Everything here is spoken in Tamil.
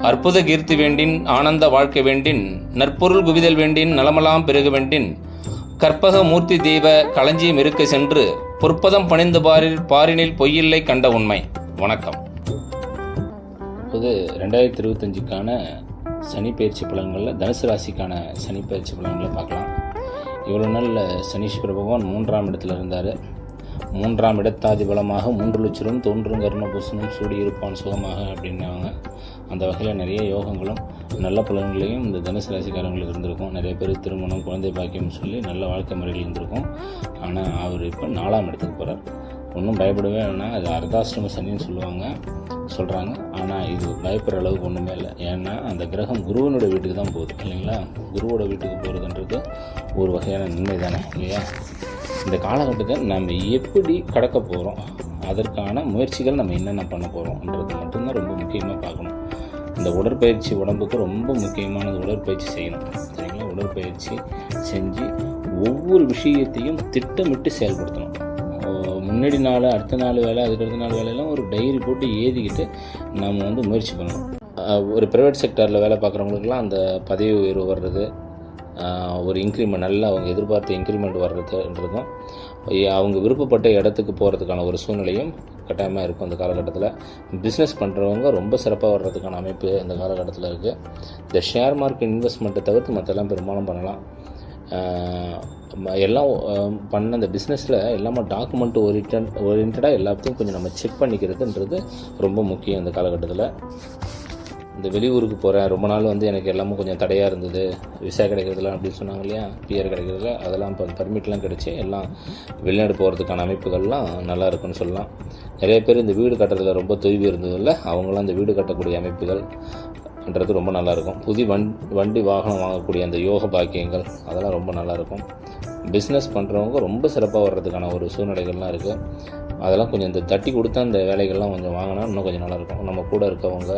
அற்புத கீர்த்தி வேண்டின் ஆனந்த வாழ்க்கை வேண்டின் நற்பொருள் குவிதல் வேண்டின் நலமெல்லாம் பெருக வேண்டின் கற்பக மூர்த்தி தெய்வ களஞ்சியம் இருக்க சென்று பொற்பதம் பணிந்து பாரினில் பொய்யில்லை கண்ட உண்மை. வணக்கம். இப்போது 2025க்கான சனி பயிற்சி பலன்களில் தனுசு ராசிக்கான சனி பயிற்சி பலன்களை பார்க்கலாம். இவ்வளோ நாளில் சனீஸ்வர பகவான் 3ஆம் இடத்துல இருந்தார். 3ஆம் இடத்தாதி பலமாக 3 லட்சம் தோன்றும் கருணபூசணும் சூடி இருப்பான் சுகமாக அப்படின்னாங்க. அந்த வகையில் நிறைய யோகங்களும் நல்ல பலன்களையும் இந்த தனுசு ராசிக்காரங்களுக்கு இருந்திருக்கும். நிறைய பேர் திருமணம், குழந்தை பாக்கியம் சொல்லி நல்ல வாழ்க்கை முறைகள் இருந்திருக்கும். ஆனால் அவர் இப்போ 4ஆம் இடத்துக்கு போகிறார். ஒன்றும் பயப்படவே வேணாம். அது அர்த்தாஷ்டம சனின்னு சொல்கிறாங்க. ஆனால் இது பயப்படுற அளவுக்கு ஒன்றுமே இல்லை. ஏன்னா அந்த கிரகம் குருவனோட வீட்டுக்கு தான் போகுது இல்லைங்களா. குருவோட வீட்டுக்கு போகிறதுன்றது ஒரு வகையான நன்மை தானே இல்லையா. இந்த காலகட்டத்தை நம்ம எப்படி கடக்க போகிறோம், அதற்கான முயற்சிகள் நம்ம என்னென்ன பண்ண போகிறோம்ன்றது மட்டும்தான் ரொம்ப முக்கியமாக பார்க்கணும். இந்த உடற்பயிற்சி உடம்புக்கு ரொம்ப முக்கியமானது. உடற்பயிற்சி செய்யணும் சரிங்களா. உடற்பயிற்சி செஞ்சு ஒவ்வொரு விஷயத்தையும் திட்டமிட்டு செயல்படுத்தணும். முன்னாடி நாள், அடுத்த நாள் வேலை, அதுக்கடுத்த நாள் வேலையெல்லாம் ஒரு டைரி போட்டு எழுதிக்கிட்டு நம்ம முயற்சி பண்ணணும். ஒரு ப்ரைவேட் செக்டரில் வேலை பார்க்குறவங்களுக்குலாம் அந்த பதவி உயர்வு வர்றது, ஒரு இன்க்ரிமெண்ட், நல்லா அவங்க எதிர்பார்த்த இன்க்ரிமெண்ட் வர்றதுன்றதும் அவங்க விருப்பப்பட்ட இடத்துக்கு போகிறதுக்கான ஒரு சூழ்நிலையும் கட்டாயமாக இருக்கும். இந்த காலகட்டத்தில் பிஸ்னஸ் பண்ணுறவங்க ரொம்ப சிறப்பாக வர்றதுக்கான அமைப்பு இந்த காலகட்டத்தில் இருக்குது. இந்த ஷேர் மார்க்கெட் இன்வெஸ்ட்மெண்ட்டை தவிர்த்து மற்றெல்லாம் பெரும்பாலும் பண்ணலாம். எல்லாம் பண்ண இந்த பிஸ்னஸில் எல்லாமே டாக்குமெண்ட் ஓரியன்டாக எல்லாத்தையும் கொஞ்சம் நம்ம செக் பண்ணிக்கிறதுன்றது ரொம்ப முக்கியம் இந்த காலகட்டத்தில். இந்த வெளியூருக்கு போகிறேன், ரொம்ப நாள் எனக்கு எல்லாமே கொஞ்சம் தடையாக இருந்தது, விசா கிடைக்கிறதுலாம் அப்படின்னு சொன்னாங்க இல்லையா, பிஆர் கிடைக்கிறதுல அதெல்லாம் இப்போ பர்மிட்லாம் கிடச்சி எல்லாம் வெளிநாடு போகிறதுக்கான அமைப்புகள்லாம் நல்லா இருக்குன்னு சொல்லலாம். நிறைய பேர் இந்த வீடு கட்டுறதுல ரொம்ப தொய்வு இருந்ததில்ல, அவங்களாம் இந்த வீடு கட்டக்கூடிய அமைப்புகள்ன்றது ரொம்ப நல்லாயிருக்கும். புதிய வண்டி வாகனம் வாங்கக்கூடிய அந்த யோக பாக்கியங்கள் அதெல்லாம் ரொம்ப நல்லாயிருக்கும். பிஸ்னஸ் பண்ணுறவங்க ரொம்ப சிறப்பாக வர்றதுக்கான ஒரு சூழ்நிலைகள்லாம் இருக்குது. அதெல்லாம் கொஞ்சம் இந்த தட்டி கொடுத்தா அந்த வேலைகள்லாம் கொஞ்சம் வாங்கினா இன்னும் கொஞ்சம் நல்லாயிருக்கும். நம்ம கூட இருக்கவங்க